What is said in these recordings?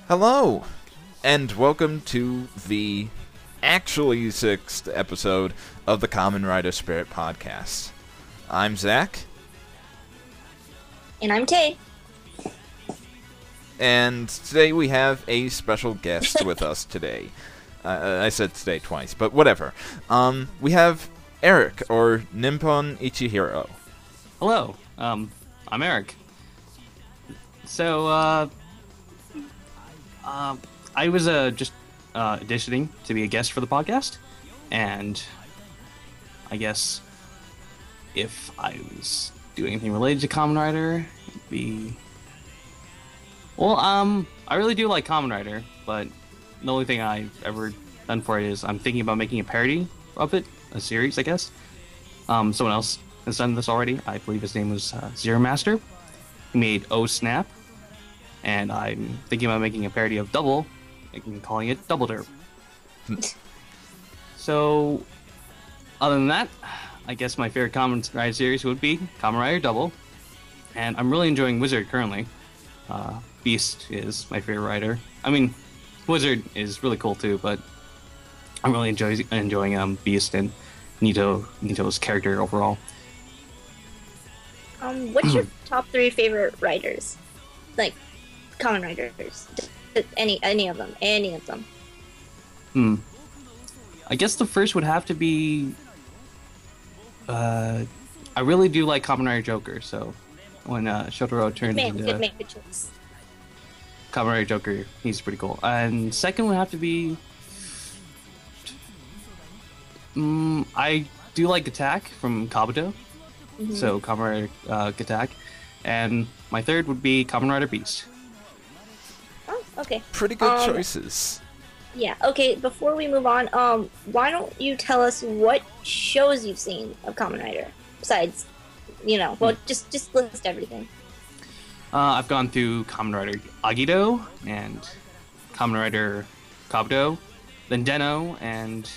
Hello, and welcome to the actually 6th episode of the Kamen Rider Spirit Podcast. I'm Zach. And I'm Tay. And today we have a special guest with us today. I said today twice, but whatever. We have Eric, or NipponIchiHero. Hello, I'm Eric. So, I was just auditioning to be a guest for the podcast, and I guess if I was doing anything related to Kamen Rider, it'd be... Well, I really do like Kamen Rider, but the only thing I've ever done for it is I'm thinking about making a parody of it, a series, I guess. Someone else has done this already. I believe his name was Zero Master. He made Oh Snap, and I'm thinking about making a parody of Double, and calling it Double Derp. So, other than that, I guess my favorite Kamen Rider series would be Kamen Rider Double, and I'm really enjoying Wizard currently. Beast is my favorite writer. I mean, Wizard is really cool too, but I'm really enjoying Beast and Nito's character overall. What's your top 3 favorite writers? Like, Kamen Riders. Any of them. I guess the first would have to be... I really do like Kamen Rider Joker, so when Shotaro turns into... Make the choice. Kamen Rider Joker, he's pretty cool. And second would have to be... I do like Attack from Kabuto, so Kamen Rider Attack. And my third would be Kamen Rider Beast. Oh, okay. Pretty good choices. Yeah, okay, before we move on, why don't you tell us what shows you've seen of Kamen Rider? Besides, just list everything. I've gone through Kamen Rider Agido, and Kamen Rider Kabuto, then Den-O, and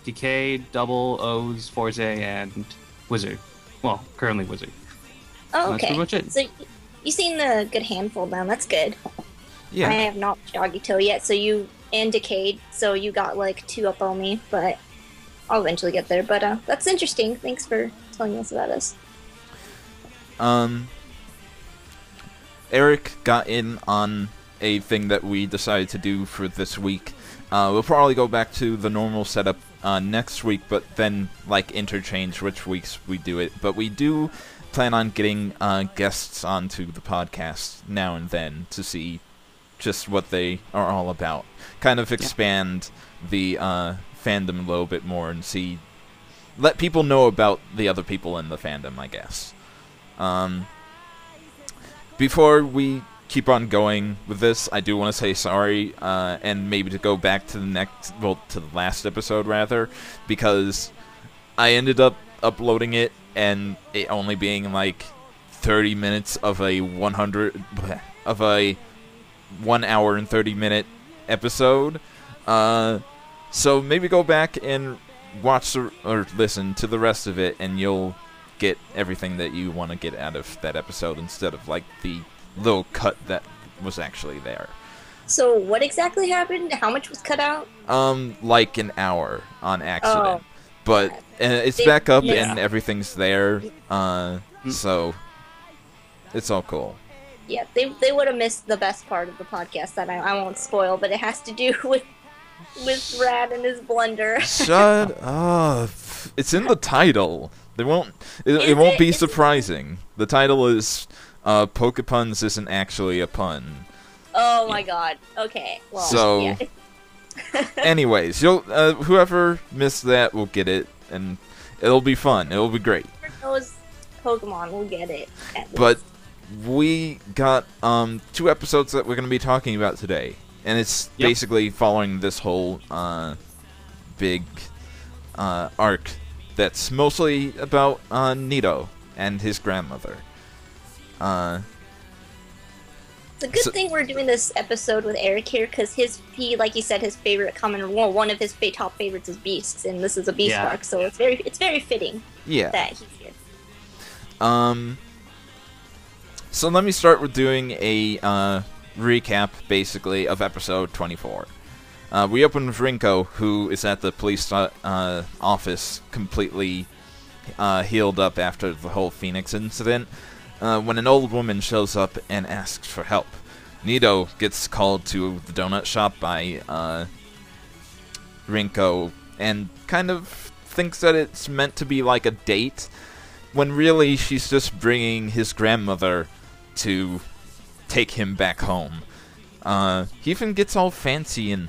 DK, Double, O's, Forze, and Wizard. Well, currently Wizard. Oh, okay. That's pretty much it. So you've seen a good handful then, that's good. Yeah. I have not watched Agito yet, so you and Decade, so you got like 2 up on me, but I'll eventually get there. But that's interesting. Thanks for telling us about us. Eric got in on a thing that we decided to do for this week. We'll probably go back to the normal setup next week, but then interchange which weeks we do it. But we do plan on getting guests onto the podcast now and then to see just what they are all about. Kind of expand the fandom a little bit more and let people know about the other people in the fandom, I guess. Before we keep on going with this, I do want to say sorry, and maybe to go back to the last episode rather, because I ended up uploading it and it only being 30 minutes of a 1 hour and 30 minute episode. So maybe go back and watch or listen to the rest of it, and you'll get everything that you want to get out of that episode instead of the little cut that was actually there. So what exactly happened? How much was cut out? Like an hour on accident. But it's back up and everything's there. So it's all cool. Yeah, they would have missed the best part of the podcast that I won't spoil, but it has to do with Rad and his blender. Shut up. It's in the title. It won't be surprising. The title is Pokepuns Isn't Actually a Pun. Oh my god. Okay. Well, so, anyways, whoever missed that will get it, and it'll be fun. It'll be great. Those Pokemon will get it. But we got 2 episodes that we're going to be talking about today, and it's basically following this whole big arc that's mostly about Nito and his grandmother. It's a good thing we're doing this episode with Eric here, because like you said, his favorite one of his top favorites is Beasts, and this is a Beast arc, so it's very fitting that he's here. So let me start with doing a recap, basically, of episode 24. We open with Rinko, who is at the police office, completely healed up after the whole Phoenix incident, when an old woman shows up and asks for help. Nito gets called to the donut shop by Rinko and kind of thinks that it's meant to be like a date, when really she's just bringing his grandmother to take him back home. He even gets all fancy and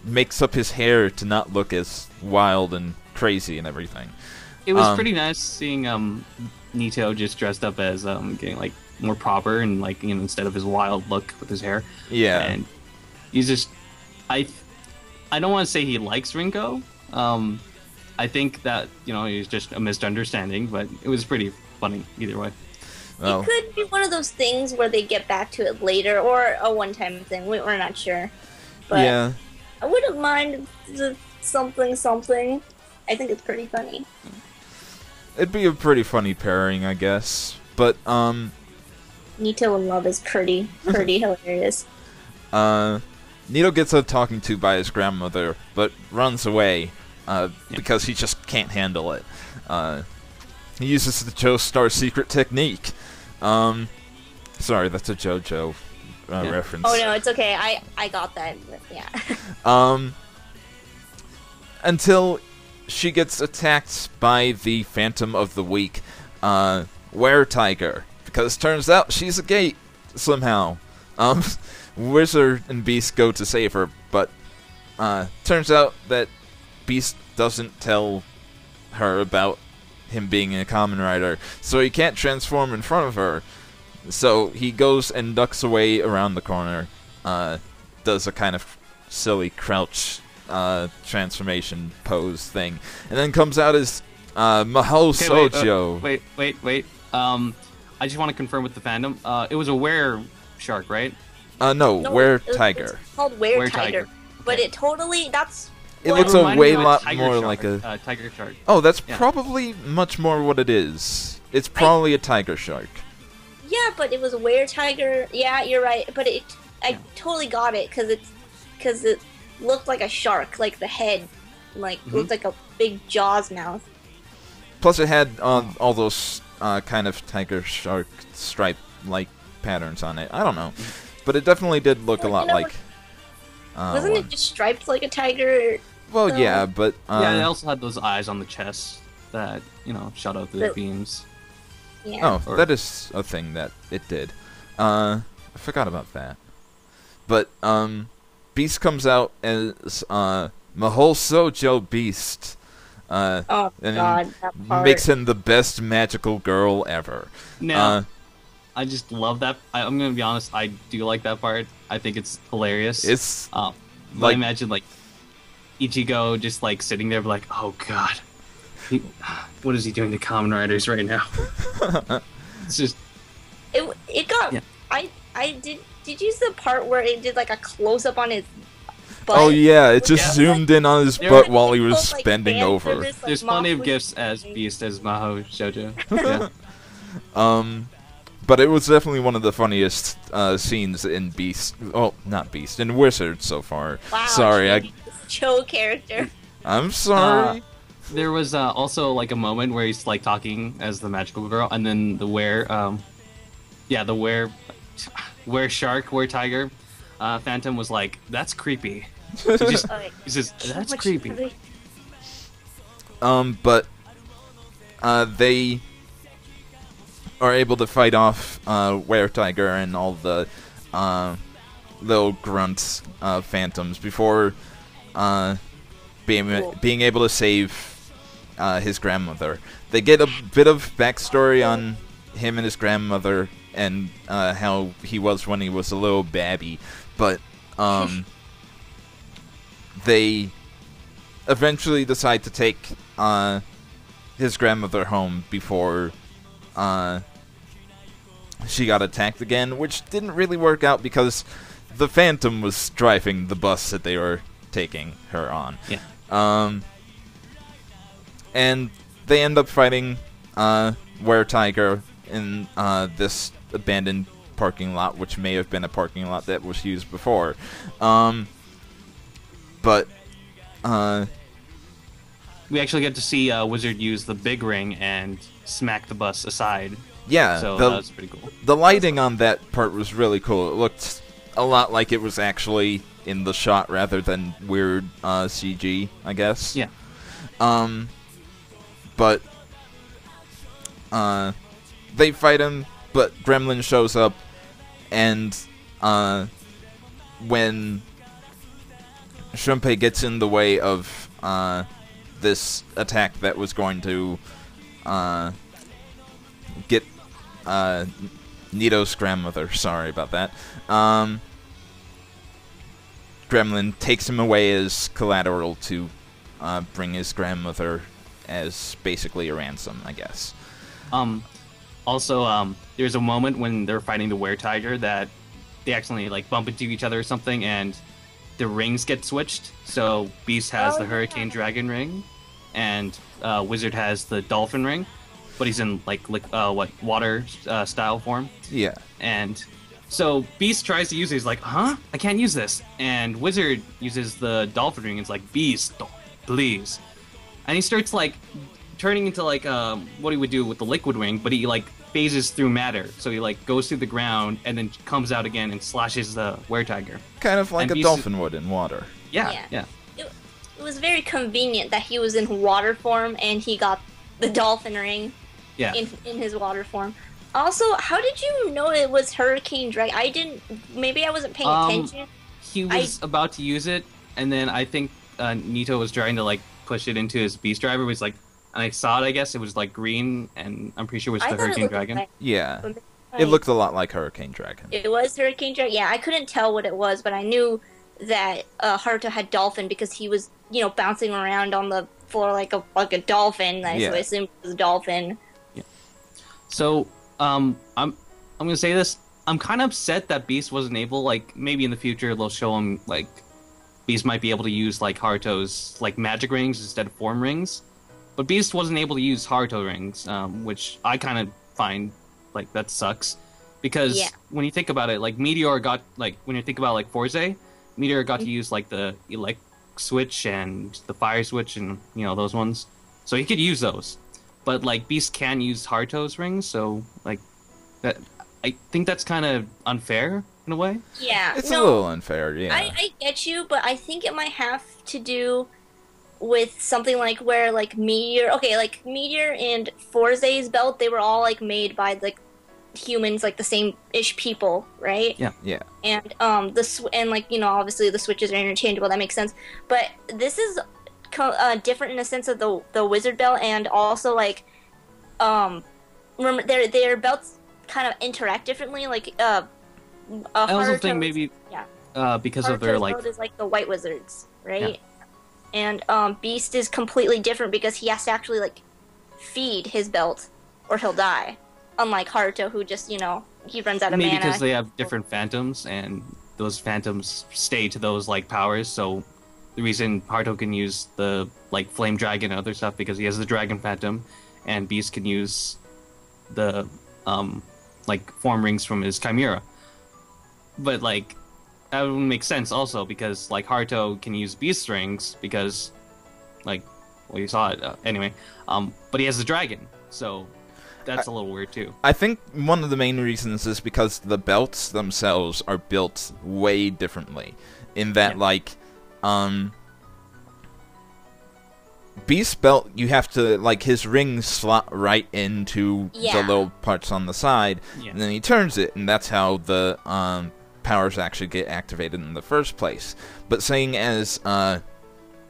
makes up his hair to not look as wild and crazy and everything. It was pretty nice seeing Nito just dressed up as getting like more proper and like, you know, instead of his wild look with his hair. Yeah. And he's just I don't want to say he likes Rinko. I think that, you know, he's just a misunderstanding, but it was pretty funny either way. Well, it could be one of those things where they get back to it later, or a one-time thing. We're not sure. But yeah. I wouldn't mind the something. I think it's pretty funny. It'd be a pretty funny pairing, I guess. But, Nito in love is pretty hilarious. Nito gets a talking to by his grandmother, but runs away, because he just can't handle it. He uses the Joestar secret technique. Sorry, that's a JoJo reference. Oh no, it's okay. I got that. Yeah. Until she gets attacked by the Phantom of the Week, Were-Tiger, because turns out she's a gate somehow. Wizard and Beast go to save her, but turns out that Beast doesn't tell her about him being a Kamen Rider, so he can't transform in front of her. So he goes and ducks away around the corner, does a kind of silly crouch transformation pose thing, and then comes out as Mahou Sojo. Wait. I just want to confirm with the fandom. It was a were-shark, right? No, Were-Tiger. It's called Were-Tiger. But it totally, that's... It looks a way lot more like a... tiger shark. Oh, that's probably much more what it is. It's probably a tiger shark. Yeah, but it was a Were-Tiger. Yeah, you're right. But I totally got it, because it looked like a shark, like the head. Looked like a big Jaws mouth. Plus it had all those kind of tiger shark stripe-like patterns on it. I don't know. But it definitely did look a lot like... wasn't it just striped like a tiger? Well, yeah, but... yeah, it also had those eyes on the chest that, you know, shot out the beams. Yeah. Oh, that is a thing that it did. I forgot about that. But, Beast comes out as, Mahou Sojo Beast. And God, that part. Makes him the best magical girl ever. Now, I just love that. I'm gonna be honest. I do like that part. I think it's hilarious. It's I imagine like Ichigo just like sitting there, like, oh god, what is he doing to Kamen Riders right now? It's just it got. Yeah. I did. Did you see the part where it did like a close up on his butt? Oh yeah, it just zoomed in on his butt while he was bending over. There's plenty of gifts as Beast as Mahou Shoujo. Yeah. But it was definitely one of the funniest scenes in Beast. Oh, not Beast, in Wizard so far. Wow, sorry, Cho character. I'm sorry. There was also like a moment where he's like talking as the magical girl, and then the Were-Shark, Were-Tiger, Phantom was like, "That's creepy." He says, "That's creepy." But they are able to fight off Were-Tiger and all the little grunt phantoms before being able to save his grandmother. They get a bit of backstory on him and his grandmother and how he was when he was a little babby, but they eventually decide to take his grandmother home before she got attacked again, which didn't really work out because the Phantom was driving the bus that they were taking her on. Yeah. And they end up fighting Were-Tiger in this abandoned parking lot, which may have been a parking lot that was used before. But we actually get to see Wizard use the big ring and smack the bus aside. Yeah, so that was pretty cool. The lighting on that part was really cool. It looked a lot like it was actually in the shot rather than weird CG, I guess. Yeah. But they fight him, but Gremlin shows up, and when Shunpei gets in the way of this attack that was going to get Nito's grandmother, sorry about that, Gremlin takes him away as collateral to bring his grandmother as basically a ransom, I guess. Also, there's a moment when they're fighting the were-tiger that they accidentally like bump into each other or something, and the rings get switched. So Beast has the Hurricane Dragon ring, and Wizard has the Dolphin ring, but he's in like water style form. Yeah. And so Beast tries to use it. He's like, huh? I can't use this. And Wizard uses the Dolphin ring. It's like, Beast, please. And he starts like turning into like what he would do with the liquid ring, but he like phases through matter. So he like goes through the ground and then comes out again and slashes the were-tiger. Kind of like a dolphin would in water. Yeah. It was very convenient that he was in water form and he got the dolphin ring in his water form. Also, how did you know it was Hurricane Dragon? Maybe I wasn't paying attention. He was about to use it, and then I think Nito was trying to like push it into his Beast Driver. It was like, and I saw it, I guess it was like green, and I'm pretty sure it was the Hurricane Dragon. Yeah, it looked a lot like Hurricane Dragon. It was Hurricane Dragon. Yeah, I couldn't tell what it was, but I knew that Haruto had Dolphin because he was, bouncing around on the floor like a dolphin. So I assumed it was a dolphin. Yeah. So I'm gonna say this. I'm kind of upset that Beast wasn't able. Like maybe in the future they'll show him like Beast might be able to use like Haruto's like magic rings instead of form rings. But Beast wasn't able to use Haruto rings, which I kind of find like that sucks, because when you think about it, like Meteor got like when you think about like Forze, Meteor got to use like the elect switch and the fire switch and those ones, so he could use those. But like Beast can use Haruto's rings, so like that I think that's kind of unfair in a way. Yeah, it's a little unfair. Yeah, I get you, but I think it might have to do with something like where like Meteor and Forze's belt, they were all like made by like humans, like the same-ish people, right? Yeah. And obviously the switches are interchangeable. That makes sense. But this is different in the sense of the wizard belt, and also like remember their belts kind of interact differently. Like I also think maybe because of their like belt is like the white wizards, right? Yeah. And Beast is completely different because he has to actually like feed his belt or he'll die. Unlike Haruto, who just he runs out of mana. Maybe because they have different phantoms, and those phantoms stay to those like powers. So the reason Haruto can use the like flame dragon and other stuff because he has the dragon phantom, and Beast can use the like form rings from his chimera. But like that would make sense also because like Haruto can use Beast rings because like you saw it anyway. But he has the dragon, so that's a little weird too. I think one of the main reasons is because the belts themselves are built way differently. In that, Beast belt, you have to, like, his rings slot right into the little parts on the side, and then he turns it, and that's how the powers actually get activated in the first place. But saying as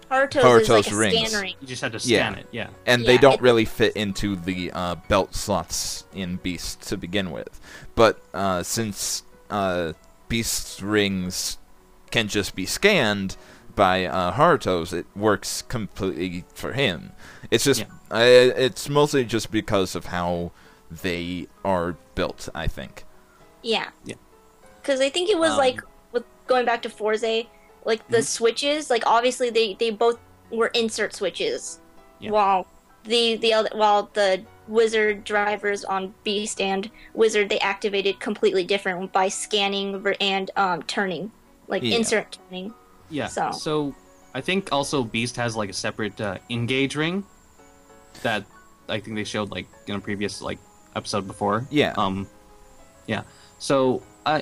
Haruto's like rings, you just had to scan it, and they don't really fit into the belt slots in Beast to begin with. But since Beast's rings can just be scanned by Haruto's, it works completely for him. It's just it's mostly just because of how they are built, I think. Yeah. Because I think it was like with going back to Forze. Like, the switches, like, obviously they both were insert switches. Yeah. While the Wizard drivers on Beast and Wizard, they activated completely different by scanning and turning, like insert turning. Yeah. So I think also Beast has like a separate engage ring that I think they showed like in a previous like episode before. Yeah. Yeah. So I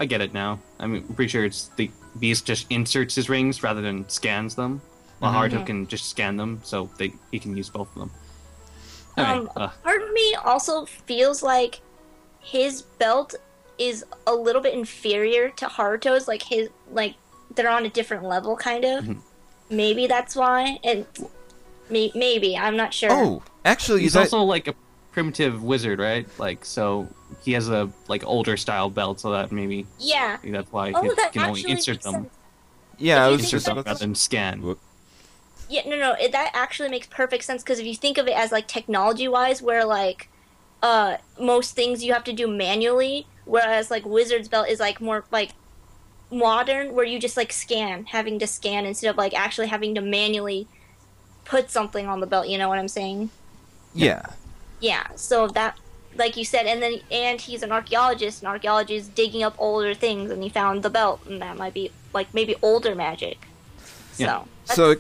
get it now. I mean, I'm pretty sure it's the Beast just inserts his rings rather than scans them. While Haruto can just scan them, so he can use both of them. Part of me also feels like his belt is a little bit inferior to Haruto's. Like they're on a different level, kind of. Mm-hmm. Maybe that's why. And maybe I'm not sure. Oh, actually, he's also like a primitive wizard, right? Like, so he has a like older style belt, so that maybe that's why he can only insert them. Sense. Yeah, I was insert them rather than scan. Yeah, no, that actually makes perfect sense, because if you think of it as, like, technology-wise, where, like, most things you have to do manually, whereas, like, Wizard's Belt is, like, more, like, modern, where you just, like, having to scan instead of, like, actually having to manually put something on the belt, you know what I'm saying? Yeah. Yeah, so that, like you said, and he's an archaeologist, and archaeologists digging up older things, and he found the belt, and that might be, like, maybe older magic. So,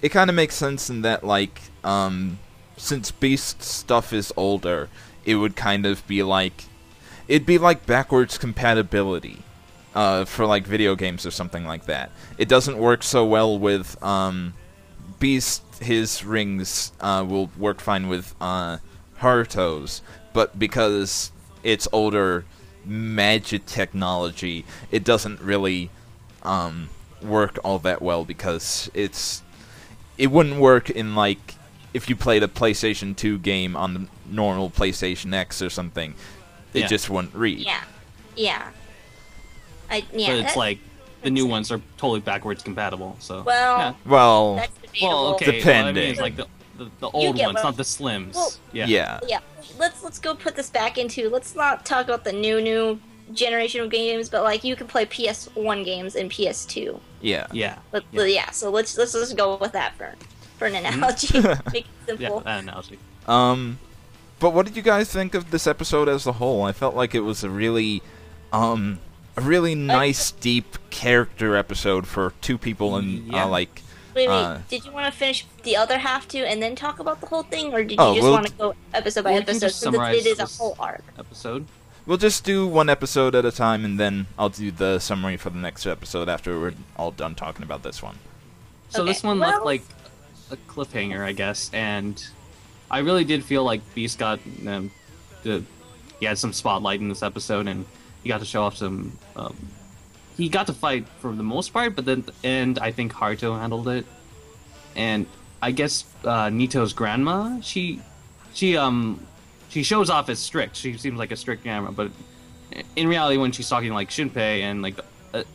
it kind of makes sense in that, like, since Beast stuff is older, it would kind of be like... It'd be like backwards compatibility for, like, video games or something like that. It doesn't work so well with Beast. His rings will work fine with Haruto's, but because it's older magic technology, it doesn't really work all that well, because it wouldn't work in, like, if you played a PlayStation 2 game on the normal PlayStation X or something. It just wouldn't read. Yeah. But it's like, the new ones are totally backwards compatible, so... Well, that's debatable. Okay. Depending. Well, I mean, it's like the old ones, not the Slims. Well, yeah. Let's go put this back into... Let's not talk about the new generation of games, but, like, you can play PS1 games and PS2. Yeah. So let's just go with that for an analogy. Make it simple. Yeah, that analogy. But what did you guys think of this episode as a whole? I felt like it was a really nice, deep character episode for two people, and like. Wait, did you want to finish the other half too, and then talk about the whole thing, or did you just want to go episode by episode? Since it is a whole arc. Episode. We'll just do one episode at a time, and then I'll do the summary for the next episode after we're all done talking about this one. So this one looked like a cliffhanger, I guess, and I really did feel like Beast got he had some spotlight in this episode, and he got to show off some. He got to fight for the most part, but then at the end, I think Haruto handled it, and I guess Nito's grandma, she shows off as strict. She seems like a strict grandma, but in reality, when she's talking like Shinpei and like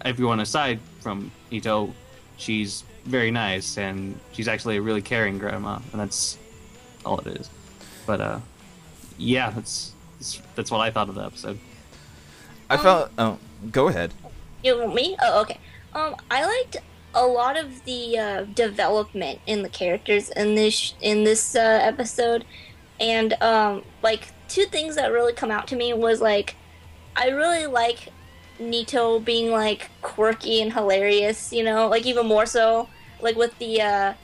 everyone aside from Nito, she's very nice, and she's actually a really caring grandma, and that's all it is. But yeah, that's what I thought of the episode. I felt. Oh, go ahead. You want me? Oh, okay. I liked a lot of the development in the characters in this episode, and like, two things that really come out to me was, like, I really like Nito being, like, quirky and hilarious, you know, like, even more so, like, with the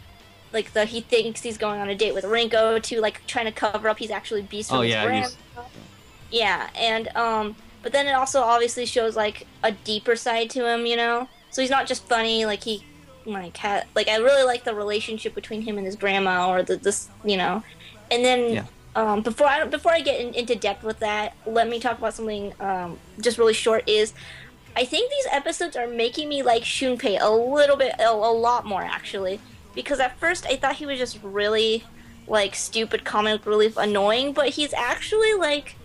he thinks he's going on a date with Rinko to, like, trying to cover up he's actually Beast from his grandma. Yeah, and but then it also obviously shows, like, a deeper side to him, you know? So he's not just funny, like, he, like, I really like the relationship between him and his grandma, or this, you know? And then, before I get into depth with that, let me talk about something, just really short, is, I think these episodes are making me like Shunpei a little bit, a lot more, actually. Because at first, I thought he was just really, like, stupid, comic relief, annoying, but he's actually, like,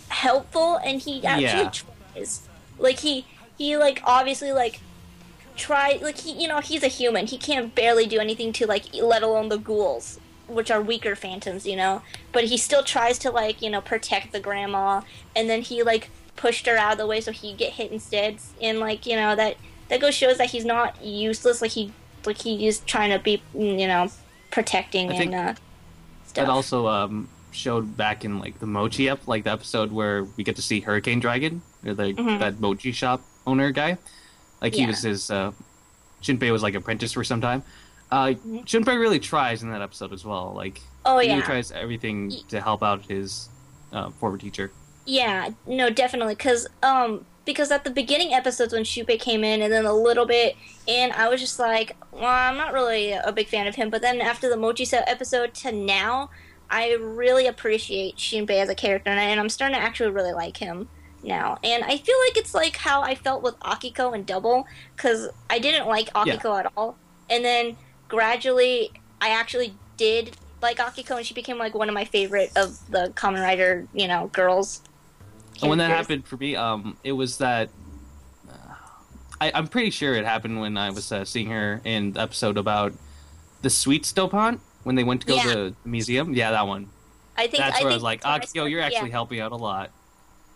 helpful, and he actually tries. Like, he like, obviously, like, like, he, you know, he's a human. He can't barely do anything to, like, let alone the ghouls, which are weaker phantoms, you know? But he still tries to, like, you know, protect the grandma, and then he, like, pushed her out of the way so he'd get hit instead, and, like, you know, that shows that he's not useless, like, he is trying to be, you know, protecting. stuff. That also showed back in like the Mochi like the episode where we get to see Hurricane Dragon, or that Mochi shop owner guy. Like he was his Shinpei was like apprentice for some time. Shinpei really tries in that episode as well. Like he tries everything to help out his former teacher. Yeah, no, definitely, because at the beginning episodes when Shinpei came in, and then a little bit, and I was just like, well, I'm not really a big fan of him. But then after the Mochi set episode to now, I really appreciate Shinpei as a character, and I'm starting to actually really like him now. And I feel like it's like how I felt with Akiko and Double, because I didn't like Akiko at all, and then gradually I actually did like Akiko, and she became like one of my favorite of the Kamen Rider, girls. And when that happened for me, it was that I'm pretty sure it happened when I was seeing her in the episode about the Sweet Stopant when they went to go to the museum. Yeah, that one. That's where I was like, Akiko, you're actually helping out a lot.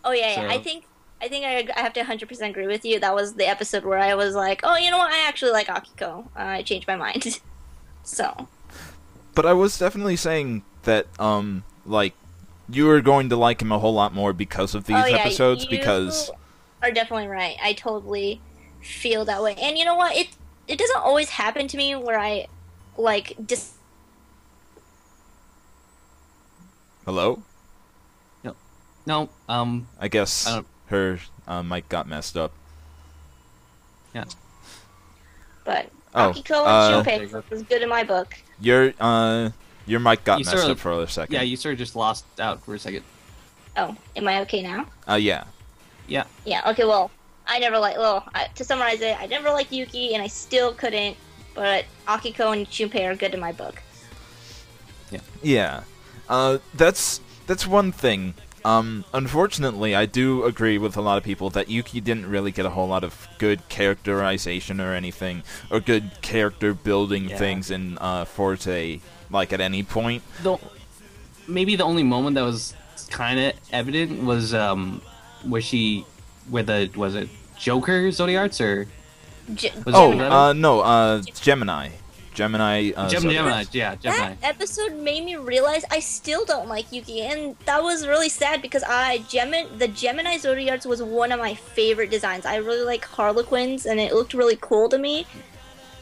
Oh yeah. I think I have to 100% agree with you. That was the episode where I was like, oh, you know what? I actually like Akiko. I changed my mind. So. But I was definitely saying that, you were going to like him a whole lot more because of these episodes, because... are definitely right. I totally feel that way. And you know what? It doesn't always happen to me where I, Hello? No, I guess her mic got messed up. Yeah. But Akiko and Shinpei was good in my book. Your mic got messed up for a second. Yeah, you sort of just lost out for a second. Oh, am I okay now? Yeah. Yeah. Yeah, okay, well, to summarize it, I never liked Yuki, and I still couldn't, but Akiko and Shinpei are good in my book. Yeah. Yeah. That's one thing. Unfortunately, I do agree with a lot of people that Yuki didn't really get a whole lot of good characterization or anything, or good character building things in Forte, at any point. Maybe the only moment that was kind of evident was was it Joker Zodiarts or Gemini. Gemini. Gemini. That episode made me realize I still don't like Yuki, and that was really sad because the Gemini Zodiarts was one of my favorite designs. I really like Harlequins, and it looked really cool to me.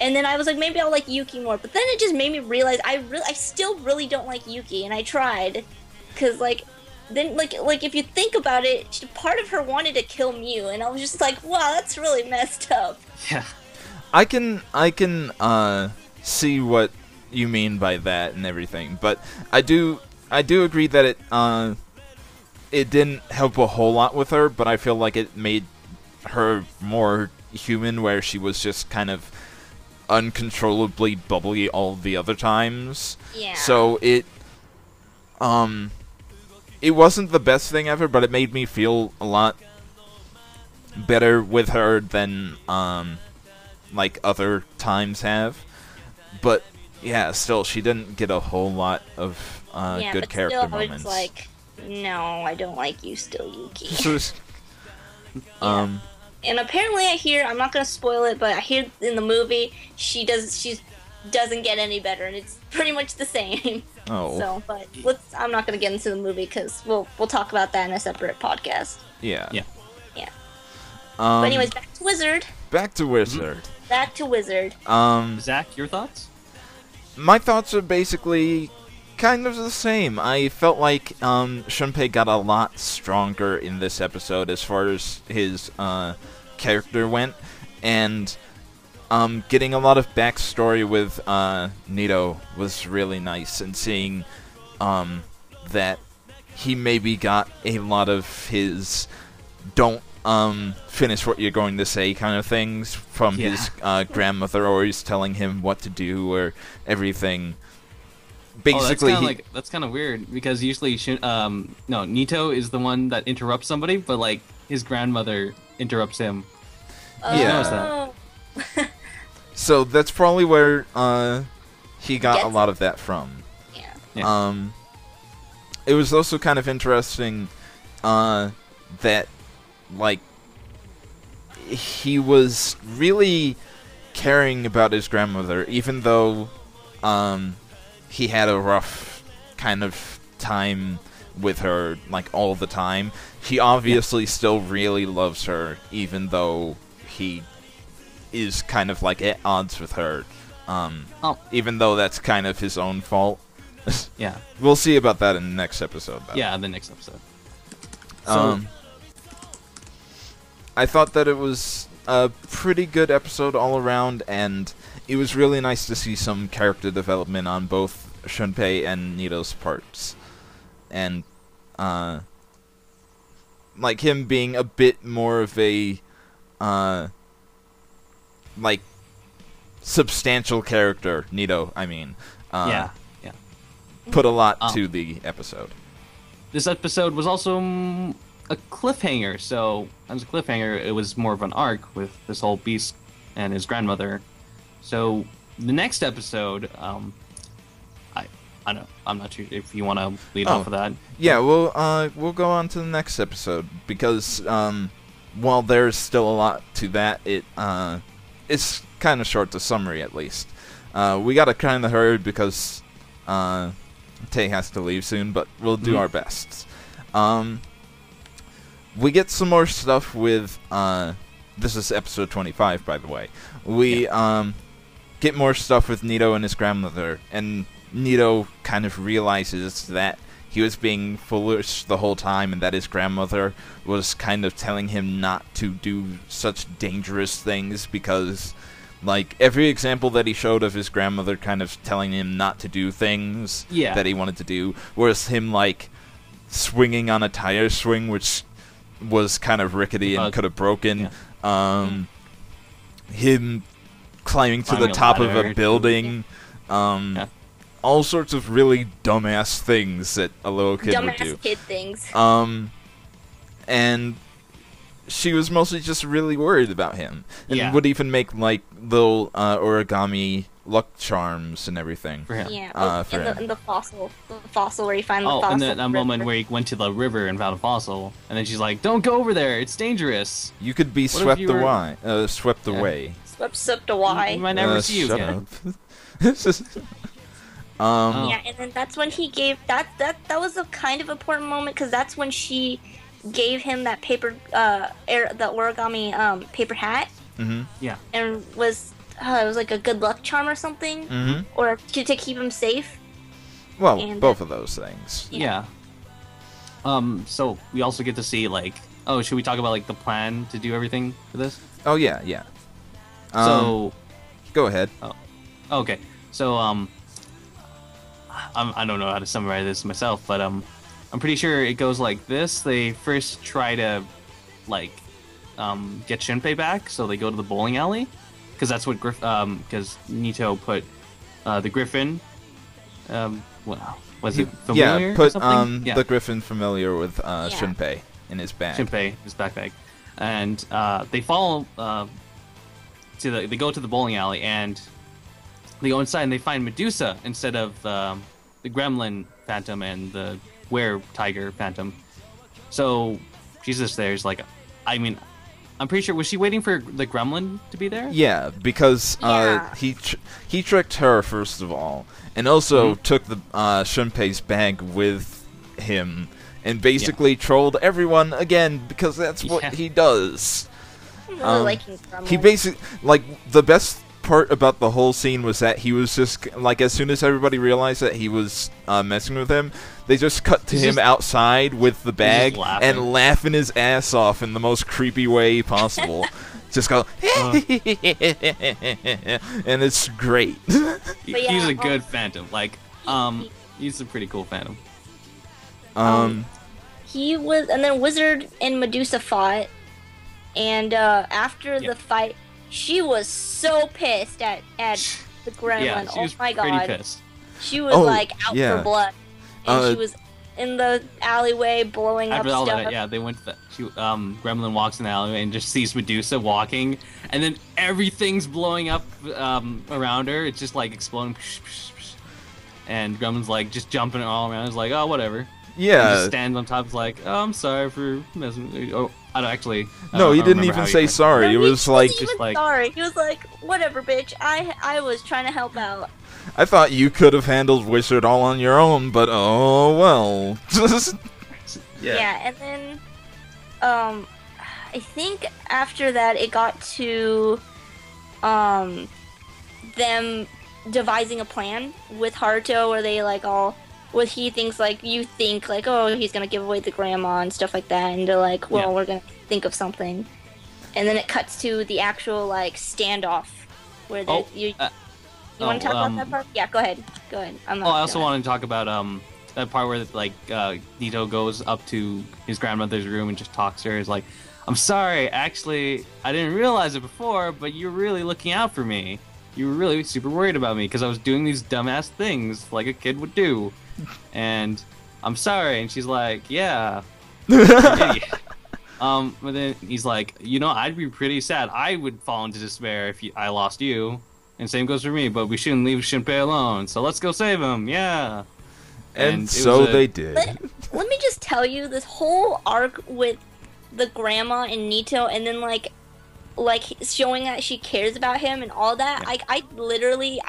And then I was like, maybe I'll like Yuki more. But then it just made me realize I still really don't like Yuki, and I tried, because if you think about it, part of her wanted to kill Mew, and I was just like, wow, that's really messed up. Yeah, I can see what you mean by that and everything, but I do agree that it didn't help a whole lot with her, but I feel like it made her more human, where she was just kind of uncontrollably bubbly all the other times. Yeah. So it wasn't the best thing ever, but it made me feel a lot better with her than other times have. But yeah, still, she didn't get a whole lot of good character moments. I was like, no, I don't like you still, Yuki. And apparently I hear, I'm not going to spoil it, but I hear in the movie she doesn't get any better, and it's pretty much the same. Oh. So, but I'm not going to get into the movie because we'll talk about that in a separate podcast. Yeah. But anyways, back to Wizard. Back to Wizard. Zach, your thoughts? My thoughts are basically kind of the same. I felt like Shinpei got a lot stronger in this episode as far as his character went, and getting a lot of backstory with Nito was really nice, and seeing that he maybe got a lot of his don't finish what you're going to say kind of things from his grandmother always telling him what to do or everything. Basically, that's kind of weird, because usually Nito is the one that interrupts somebody, but his grandmother interrupts him. Yeah. So that's probably where he got a lot of that from. Yeah. It was also kind of interesting that he was really caring about his grandmother, even though he had a rough kind of time with her, like, all the time. He obviously still really loves her, even though he is kind of, like, at odds with her. Even though that's kind of his own fault. Yeah. We'll see about that in the next episode, though. Yeah, the next episode. So, I thought that it was a pretty good episode all around, and it was really nice to see some character development on both Shunpei and Nito's parts. And, like, him being a bit more of a, like, substantial character, Nito, I mean. Yeah. Put a lot to the episode. This episode was also a cliffhanger, so as a cliffhanger, it was more of an arc with this whole Beast and his grandmother. So the next episode, I don't know, I'm not sure if you want to lead off of that. Yeah, we'll go on to the next episode because while there's still a lot to that, it's kind of short, the summary at least. We gotta kind of hurry because Tay has to leave soon, but we'll do our best. We get some more stuff with, this is episode 25, by the way. We get more stuff with Nito and his grandmother, and Nito kind of realizes that he was being foolish the whole time, and that his grandmother was kind of telling him not to do such dangerous things because, like, every example that he showed of his grandmother kind of telling him not to do things that he wanted to do, was him, like, swinging on a tire swing, which was kind of rickety and could have broken. Him climbing to the top of a building. All sorts of really dumbass things that a little kid would do. Dumbass kid things. And she was mostly just really worried about him. And would even make, like, little origami luck charms and everything. For him. Yeah, and the fossil where you find the fossil. Oh, and then that moment where he went to the river and found a fossil, and then she's like, "Don't go over there, it's dangerous." You could be swept away. Swept away. Swept away. You might never see you again. Yeah, and then that's when he gave that was a kind of important moment because that's when she gave him that paper the origami paper hat. Yeah. And it was like a good luck charm or something, or to keep him safe. Well, and both of those things. Yeah. So we also get to see, like, should we talk about, like, the plan to do everything for this? Oh yeah. So go ahead. Oh, okay. So I don't know how to summarize this myself, but I'm pretty sure it goes like this. They first try to, like, get Shunpei back, so they go to the bowling alley, because that's what because Nito put the Griffin. Was he familiar? Yeah, put or something? the Griffin familiar with Shunpei in his bag. Shunpei, his backpack, and they follow they go to the bowling alley, and they go inside and they find Medusa instead of the Gremlin Phantom and the Were-Tiger Phantom. So she's just there. She's like, I mean, I'm pretty sure, was she waiting for the Gremlin to be there? Yeah, because he tricked her first of all, and also took the Shunpei's bag with him, and basically trolled everyone again because that's what he does. I'm really liking Gremlin. He basically, like, the best part about the whole scene was that he was just, like, as soon as everybody realized that he was messing with him, they just cut to him outside with the bag and laughing his ass off in the most creepy way possible. Just go, and it's great. He's a good Phantom. Like, he's a pretty cool Phantom. He was, and then Wizard and Medusa fought, and after the fight, she was so pissed at the Gremlin. Yeah, she was my god, pretty pissed. She was like out for blood, and she was in the alleyway blowing after up all stuff. That, they went to the, Gremlin walks in the alleyway and just sees Medusa walking, and then everything's blowing up around her. It's just like exploding, and Gremlin's like just jumping all around. It's like, oh, whatever. Yeah. And just stands on top. It's like, oh, I'm sorry for messing with you. I don't actually. No, he didn't even say sorry. No, it was like just like sorry. He was like, "Whatever, bitch. I was trying to help out." I thought you could have handled Wizard all on your own, but oh well. Yeah, and then I think after that it got to them devising a plan with Haruto where they like all what he thinks like you think like, oh, he's gonna give away the grandma and stuff like that, and they're like, well, we're gonna think of something, and then it cuts to the actual like standoff where you want to talk about that part? Yeah, go ahead. I also want to talk about that part where like Nito goes up to his grandmother's room and just talks to her. Is like, I'm sorry, actually, I didn't realize it before, but you're really looking out for me. You were really super worried about me because I was doing these dumbass things like a kid would do. And I'm sorry. And she's like, yeah. But then he's like, I'd be pretty sad. I would fall into despair if I lost you. And same goes for me, but we shouldn't leave Shinpei alone. So let's go save him. Yeah. And so they did. Let me just tell you, this whole arc with the grandma and Nito, and then like showing that she cares about him and all that. I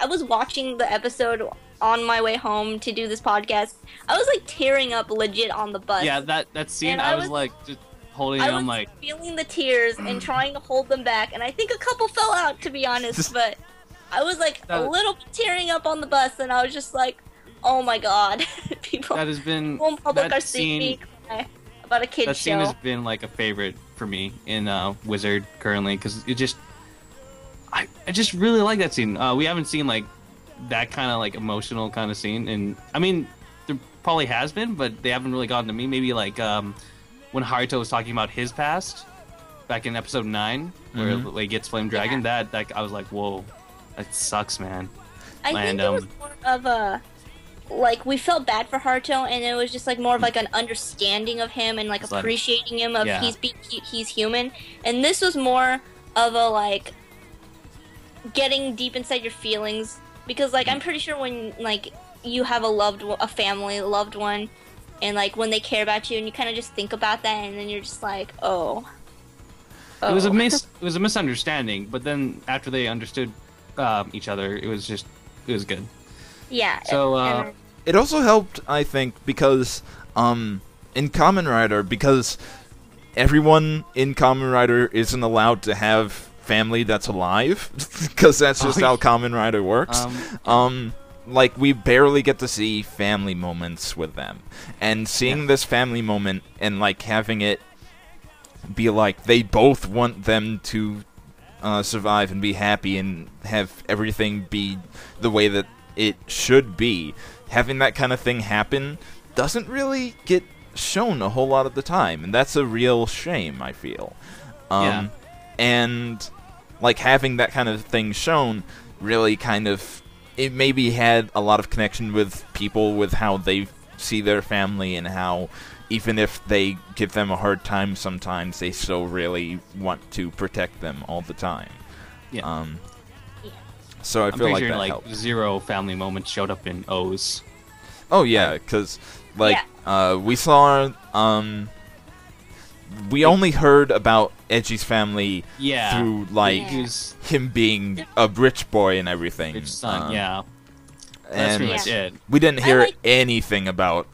was watching the episode on my way home to do this podcast. I was like tearing up legit on the bus. Yeah, that scene, and I was like just holding him. I was like feeling the tears and trying to hold them back, and I think a couple fell out, to be honest, but I was like a little bit tearing up on the bus, and I was just like, oh my god. People in public are seeing me cry about a kid's show. That scene has been like a favorite for me in Wizard currently, because I just really like that scene. We haven't seen like that kind of like emotional kind of scene, and I mean there probably has been, but they haven't really gotten to me. Maybe like when Haruto was talking about his past back in episode 9, where he gets Flame Dragon. That I was like, whoa, that sucks, man. I think it was more of a like we felt bad for Haruto, and it was just like more of like an understanding of him and like appreciating him of he's human. And this was more of a like getting deep inside your feelings, because like I'm pretty sure when like you have a family, a loved one, and like when they care about you, and you kind of just think about that, and then you're just like, oh. It was a misunderstanding, but then after they understood each other, it was good. Yeah. So it also helped, I think, because in Kamen Rider, because everyone in Kamen Rider isn't allowed to have family that's alive, because that's just how Kamen Rider works. Like we barely get to see family moments with them, and seeing this family moment and like having it be like they both want them to survive and be happy and have everything be the way that it should be. Having that kind of thing happen doesn't really get shown a whole lot of the time, and that's a real shame, I feel. And like having that kind of thing shown really kind of, it maybe had a lot of connection with people with how they see their family, and how even if they give them a hard time sometimes, they still really want to protect them all the time. So I feel like that helped. 0 family moments showed up in O's. Oh yeah, because like we saw we only heard about Edgy's family through like him being a rich boy and everything. Rich son, That's pretty much it. We didn't hear anything about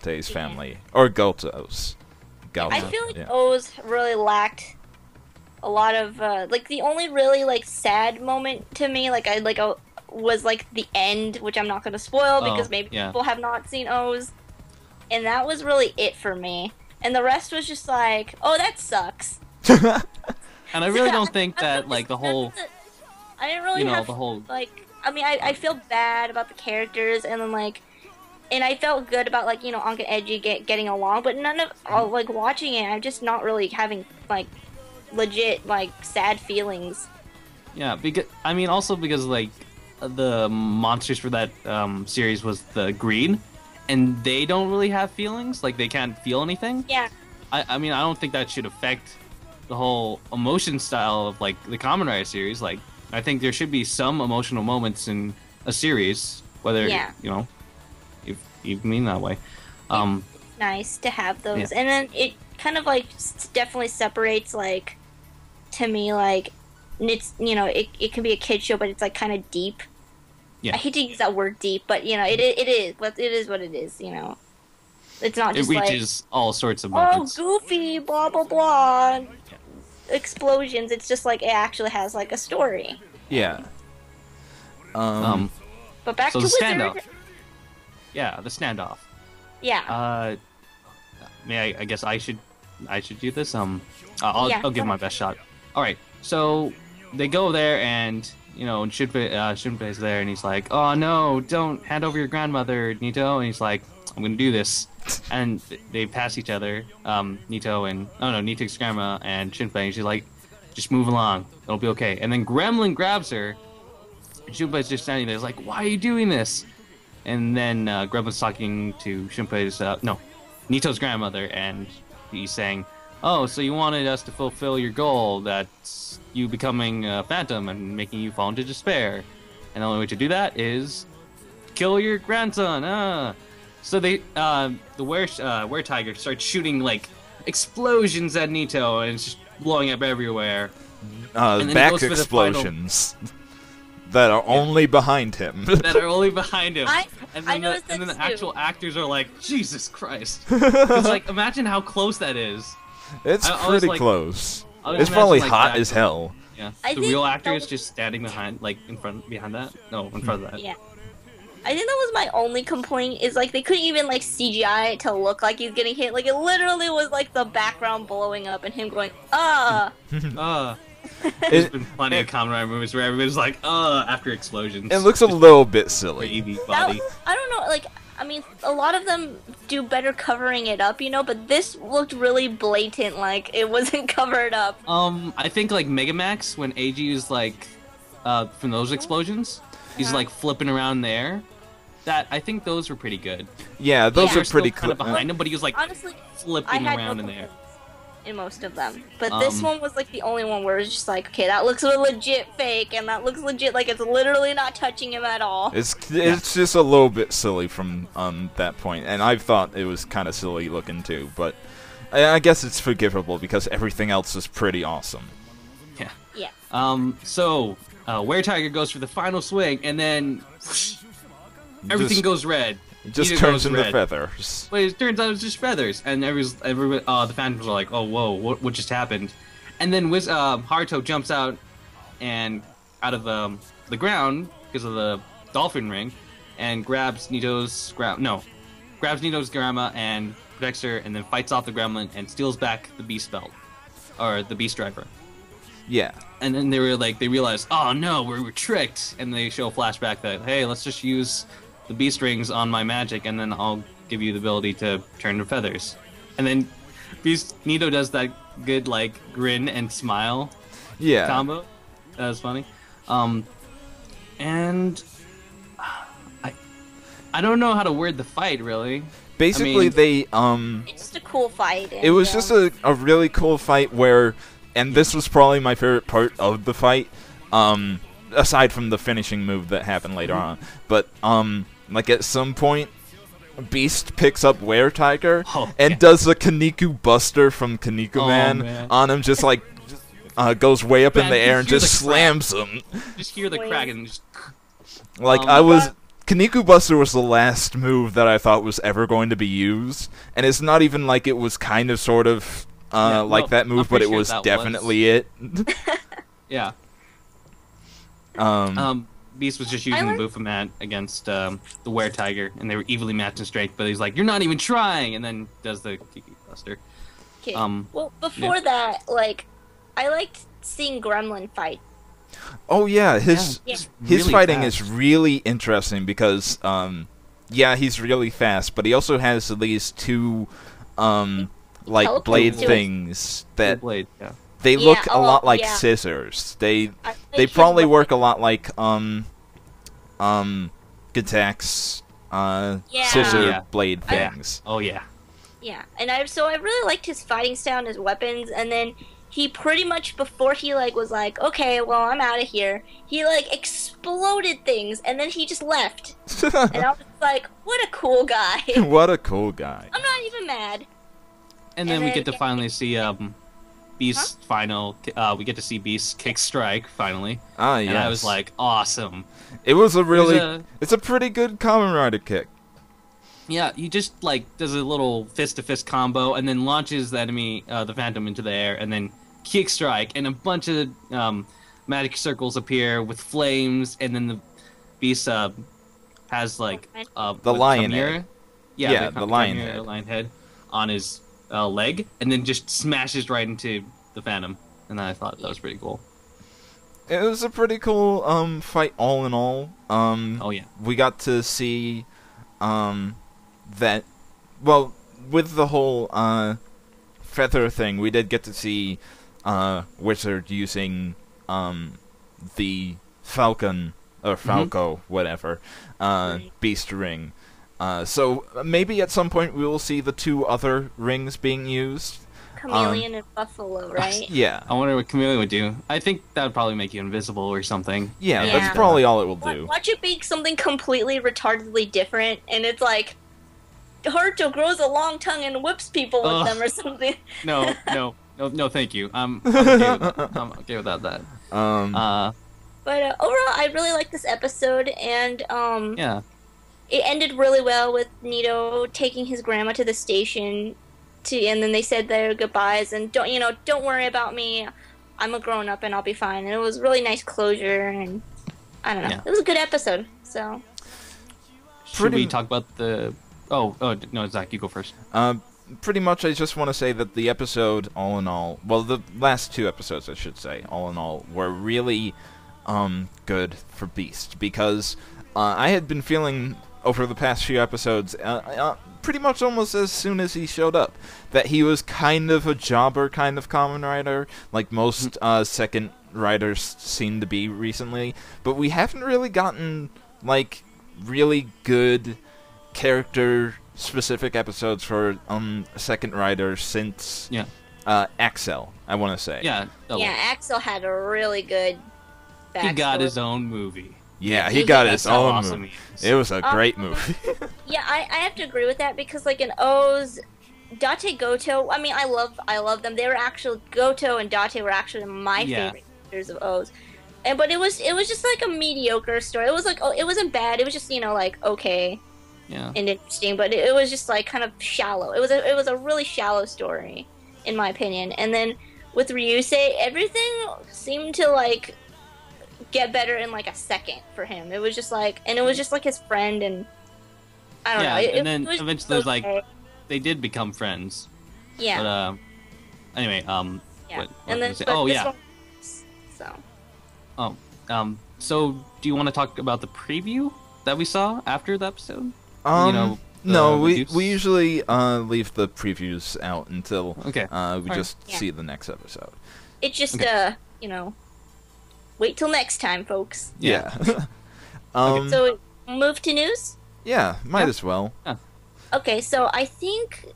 Date's family or Goto's. I feel like O's really lacked a lot of like the only really like sad moment to me was like the end, which I'm not going to spoil because maybe people have not seen O's, and that was really it for me. And the rest was just like, oh, that sucks. And I really don't think that like the whole, I didn't really have the whole like. I mean, I feel bad about the characters, and then like, and I felt good about like Anka and Edgy getting along, but none of like watching it, I'm just not really having like legit like sad feelings. Yeah, because I mean also because like the monsters for that series was the greed, and they don't really have feelings, like they can't feel anything. Yeah. I mean I don't think that should affect the whole emotion style of like the Kamen Rider series. Like I think there should be some emotional moments in a series, whether if you mean that way. Nice to have those, and then it kind of like definitely separates like to me like it's it can be a kid show, but it's like kind of deep. Yeah. I hate to use that word deep, but it is what it is. It's not just it reaches all sorts of moments. Oh, goofy, blah blah blah, explosions. It's just like it actually has like a story. Yeah. But back to the Wizard. standoff. Yeah, the standoff. Yeah. I guess I should do this. I'll give my best shot. All right. So they go there, and Shunpei's there, and he's like, "Oh no, don't hand over your grandmother, Nito." And he's like, "I'm gonna do this." And they pass each other, Nito's grandma and Shunpei. And she's like, "Just move along. It'll be okay." And then Gremlin grabs her. And Shunpei's just standing there. He's like, "Why are you doing this?" And then Gremlin's talking to Nito's grandmother, and he's saying, "Oh, so you wanted us to fulfill your goal, that's you becoming a phantom and making you fall into despair. And the only way to do that is kill your grandson." So they, the were tiger starts shooting like explosions at Nito, and it's just blowing up everywhere. Back explosions. That are only behind him. And then the too. actual actors are like, Jesus Christ. It's like, imagine how close that is. It's pretty close. It's probably hot as hell. Yeah. The real actor is just standing behind that? No, in front of that. Yeah. I think that was my only complaint, is like they couldn't even like CGI it to look like he's getting hit. Like it literally was like the background blowing up and him going, There's been plenty of Kamen Rider movies where everybody's like, after explosions. It looks a little bit silly. Body. I don't know, like, I mean, a lot of them do better covering it up, but this looked really blatant, like it wasn't covered up. I think like Megamax, when AG is like, from those explosions, he's like flipping around there. I think those were pretty good. Yeah, those are pretty kind of behind him, but he was like honestly flipping around in there. In most of them, but this one was like the only one where it's just like, okay, that looks legit fake, and that looks legit like it's literally not touching him at all. It's just a little bit silly from that point, and I thought it was kind of silly looking too, but I guess it's forgivable because everything else is pretty awesome. Yeah. So Were Tiger goes for the final swing, and then whoosh, everything goes red. It just turns into feathers. But it turns out it's just feathers, and everybody, the phantoms are like, "Oh, whoa, what just happened?" And then Haruto jumps out of the ground because of the dolphin ring, and grabs Nito's grandma and protects her, and then fights off the gremlin and steals back the beast belt, or the beast driver. Yeah. And then they realize, "Oh no, we were tricked," and they show a flashback that, "Hey, let's just use the beast rings on my magic, and then I'll give you the ability to turn to feathers." And then Nito does that good like grin and smile combo. That was funny. And I don't know how to word the fight really. Basically, it's just a cool fight. It was just a really cool fight where, and this was probably my favorite part of the fight, aside from the finishing move that happened later on. But like at some point, Beast picks up Were Tiger and does the Kaneko Buster from Kaneko Man on him, just like goes way up in the air and just slams him. Just hear the crack and just like Kaneko Buster was the last move that I thought was ever going to be used, and it's not even like it was kind of sort of that move, but it was definitely it. Yeah. Beast was just using the Bufamat against the Were Tiger, and they were evenly matched in strength, but he's like, "You're not even trying," and then does the Kiki Buster. Okay. Well, before that, like, I liked seeing Gremlin fight. Oh yeah, his really fighting fast. is really interesting because he's really fast, but he also has these two like blade things that they look a lot like scissors. They probably work a lot like Gatak's scissor blade things. Yeah, and I really liked his fighting style and his weapons, and then he pretty much, before he like was like, okay, well, I'm out of here, he like exploded things, and then he just left. And I was like, what a cool guy. What a cool guy. I'm not even mad. And then we get to finally see Beast's final. We get to see Beast's kick strike finally. Ah, yes. And I was like, awesome. It was it's a pretty good Kamen Rider kick. Yeah, he just like does a little fist-to-fist combo and then launches the enemy, the Phantom, into the air, and then kick strike, and a bunch of magic circles appear with flames, and then the Beast has like the lion head. Yeah, the lion head on his leg, and then just smashes right into the Phantom, and I thought that was pretty cool. It was a pretty cool fight, all in all. Oh yeah, we got to see that. Well, with the whole feather thing, we did get to see Wizard using the Falcon or Falco, whatever, Beast ring. So maybe at some point we will see the two other rings being used. Chameleon and Buffalo, right? Yeah. I wonder what Chameleon would do. I think that would probably make you invisible or something. Yeah, that's probably all it will do. Watch it be something completely retardedly different, and it's like Haruto grows a long tongue and whips people with them or something. No, thank you. I'm okay without that. But overall, I really like this episode, and yeah, it ended really well with Nito taking his grandma to the station, and then they said their goodbyes, and don't worry about me. I'm a grown up and I'll be fine. And it was really nice closure, and I don't know, it was a good episode. So, should we talk about the? Oh no, Zach, you go first. Pretty much, I just want to say that the episode, all in all, well, the last two episodes, I should say, all in all, were really good for Beast, because I had been feeling over the past few episodes, pretty much almost as soon as he showed up, that he was kind of a jobber kind of Kamen Rider, like most second riders seem to be recently, but we haven't really gotten, like, really good character-specific episodes for second riders since Axel, I want to say. Yeah, Axel had a really good backstory. He got his own movie. Yeah, he got his own awesome movie. It was a great movie. Yeah, I have to agree with that, because like in O's, Date Goto, I mean, I love them. They were actually, Goto and Date were actually my favorite characters of O's. But it was just like a mediocre story. It was like, it wasn't bad. It was just, like, okay. Yeah. And interesting, but it was just like kind of shallow. It was a really shallow story, in my opinion. And then with Ryusei, everything seemed to like get better in like a second for him. It was just like his friend, and I don't know. And then eventually, there's like they did become friends. Yeah. But anyway, so do you want to talk about the preview that we saw after the episode? No, we usually leave the previews out until we see the next episode. It's just wait till next time, folks. Yeah. So move to news? Yeah, might as well. Yeah. Okay, so I think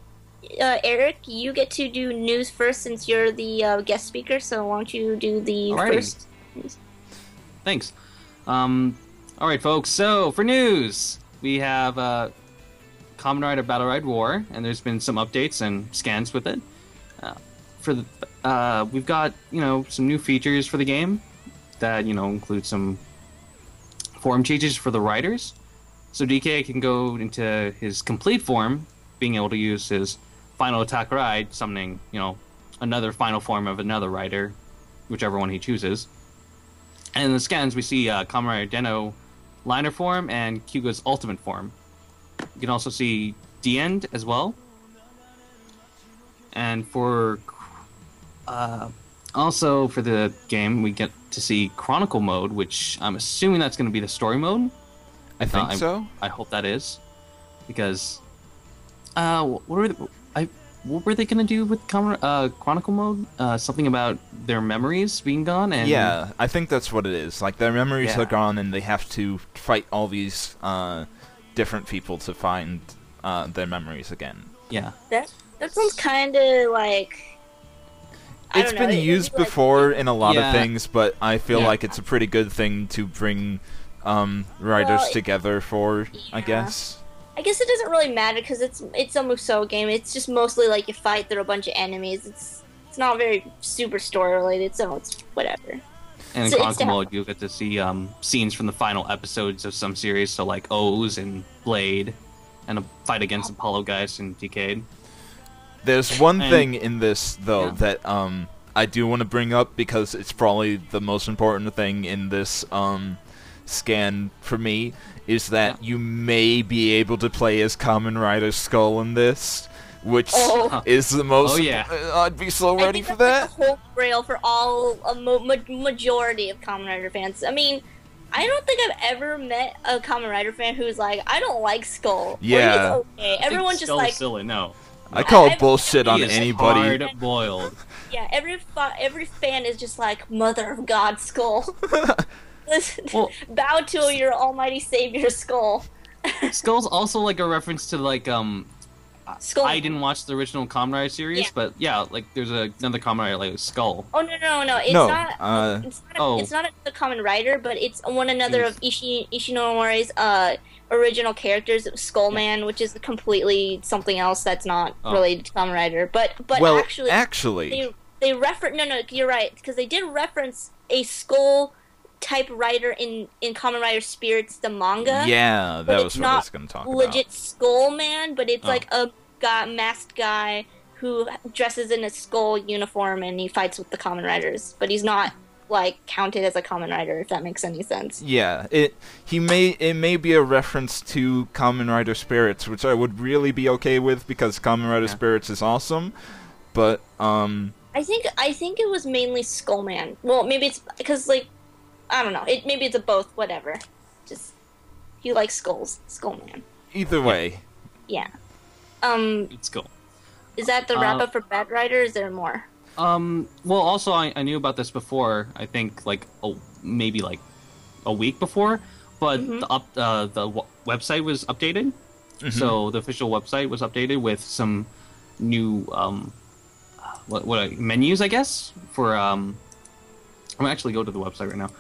Eric, you get to do news first since you're the guest speaker. So why don't you do the first news? Thanks. All right, folks. So for news, we have Kamen Rider Battle Ride War, and there's been some updates and scans with it. We've got some new features for the game that include some form changes for the riders. So DK can go into his complete form, being able to use his final attack ride, summoning another final form of another rider, whichever one he chooses. And in the scans, we see Kamen Rider Den-O liner form and Kyuga's ultimate form. You can also see D-End as well. And also for the game, we get to see Chronicle mode, which I'm assuming that's going to be the story mode. I think so. I hope that is, because what were they going to do with Chronicle mode? Something about their memories being gone? And yeah, I think that's what it is. Like, their memories are gone, and they have to fight all these different people to find their memories again. Yeah. That sounds kind of like... It's been used before in a lot of things, but I feel like it's a pretty good thing to bring writers together for, I guess. I guess it doesn't really matter because it's a Musou game. It's just mostly like you fight through a bunch of enemies. It's not very super story related, so it's whatever. And in Chronicle mode, you'll get to see scenes from the final episodes of some series, so like O's and Blade, and a fight against Apollo Geist and Decade. There's one thing in this, though, that I do want to bring up, because it's probably the most important thing in this scan for me, is that you may be able to play as Kamen Rider Skull in this, which is the most... I'd be so ready for that. Like the whole grail for all, majority of Kamen Rider fans. I mean, I don't think I've ever met a Kamen Rider fan who's like, I don't like Skull. Yeah. Or he's okay. Everyone's just like... silly, no. I call bullshit on anybody. Hard-boiled. Yeah, every fan is just like, Mother of God, Skull. Bow to your almighty savior, Skull. Skull's also like a reference to like Skull. I didn't watch the original Kamen Rider series, but like there's another Kamen Rider like Skull. Oh no! It's not a Kamen Rider, but it's one another of Ishinomori's original characters, Skullman, which is completely something else that's not related to Kamen Rider. But actually, they reference. No, you're right, because they did reference a Skull type rider in Kamen Rider Spirits, the manga. Yeah, that was what I was going to talk about. Legit Skullman, but it's like a masked guy who dresses in a skull uniform and he fights with the Kamen Riders, but he's not like counted as a Kamen Rider, if that makes any sense. Yeah, it may be a reference to Kamen Rider Spirits, which I would really be okay with because Kamen Rider Spirits is awesome, but I think it was mainly Skullman. Well, maybe it's because like I don't know. Maybe it's a both. Whatever. Just he likes skulls. Skullman. Either way. Yeah. It's cool. Is that the wrap up for Bad Rider? Or is there more? Well, also I knew about this before. I think like maybe like a week before, but the website was updated. So the official website was updated with some new what menus, I guess, for I'm gonna actually go to the website right now.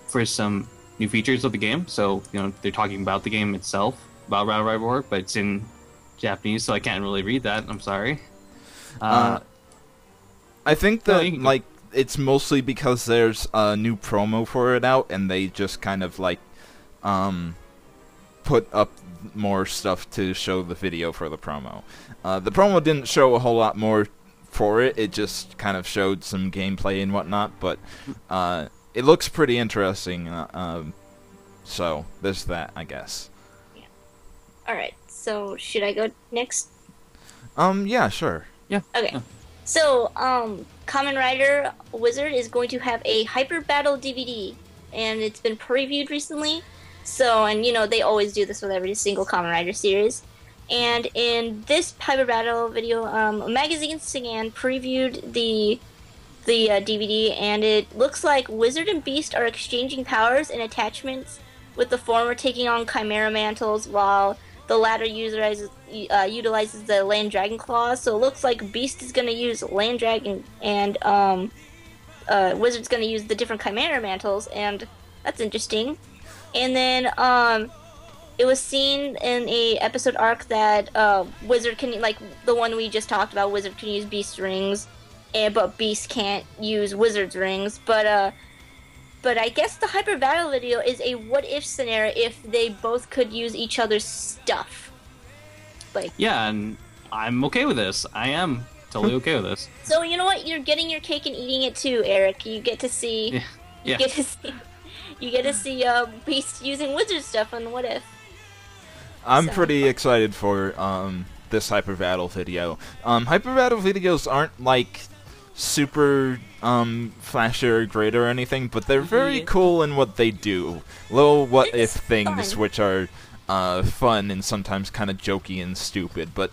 For some new features of the game. So, they're talking about the game itself, about Round Rival, but it's in Japanese, so I can't really read that. I'm sorry. I think that, it's mostly because there's a new promo for it out, and they just kind of, put up more stuff to show the video for the promo. The promo didn't show a whole lot more for it. It just kind of showed some gameplay and whatnot, but it looks pretty interesting, so there's that, I guess. Yeah. Alright, so should I go next? Yeah, sure. Yeah. Okay. Yeah. So, Kamen Rider Wizard is going to have a Hyper Battle DVD, and it's been previewed recently. So, and they always do this with every single Kamen Rider series. And in this Hyper Battle video, a magazine scan previewed the DVD, and it looks like Wizard and Beast are exchanging powers and attachments, with the former taking on Chimera Mantles, while the latter utilizes the Land Dragon Claws. So it looks like Beast is going to use Land Dragon, and Wizard's going to use the different Chimera Mantles, and that's interesting. And then it was seen in a episode arc that Wizard can, like the one we just talked about, Wizard can use Beast rings, but Beast can't use Wizard's rings. But I guess the Hyper Battle video is a what-if scenario if they both could use each other's stuff. Yeah, and I'm okay with this. I am totally okay with this. So you know what? You're getting your cake and eating it too, Eric. You get to see. Yeah. You get to see Beast using Wizard stuff on What If. I'm pretty excited for this Hyper Battle video. Hyper Battle videos aren't like super flashy or great or anything, but they're very cool in what they do. Little what if things which are fun and sometimes kind of jokey and stupid, but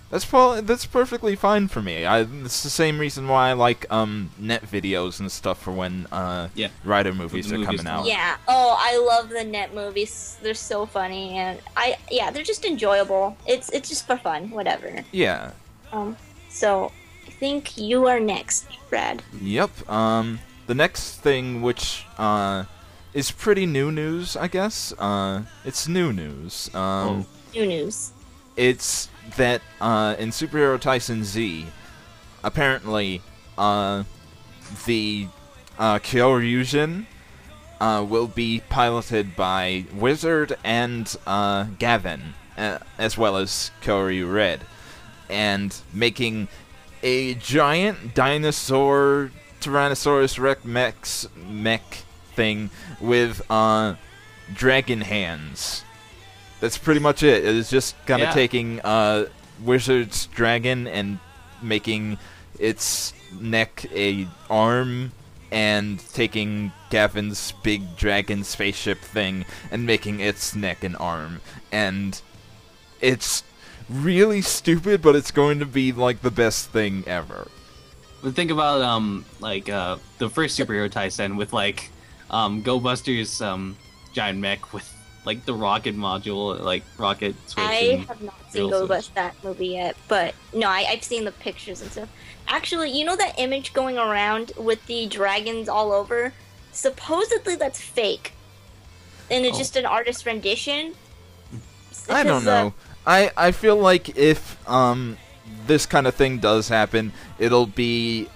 that's perfectly fine for me. It's the same reason why I like net videos and stuff for when Rider movies are coming out. Yeah. Oh, I love the net movies. They're so funny, and they're just enjoyable. It's just for fun, whatever. Yeah. So I think you are next, Brad. Yep. The next thing, which is pretty new news, I guess. It's new news. New news. It's that in Superhero Tyson Z, apparently the Kyoryujin will be piloted by Wizard and Gavin, as well as Kyoryu Red, and making a giant dinosaur Tyrannosaurus Rex mech thing with dragon hands. That's pretty much it. It's just kind of taking Wizard's dragon and making its neck a arm, and taking Gavin's big dragon spaceship thing and making its neck an arm. And it's really stupid, but it's going to be like the best thing ever. But think about the first Superhero Tyson with Go Buster's giant mech with like the rocket module, like rocket switch. I have not seen Go Bust that movie yet, but no, I've seen the pictures and stuff. Actually, you know that image going around with the dragons all over? Supposedly that's fake, and it's just an artist rendition. I don't know. I feel like if this kind of thing does happen, it'll be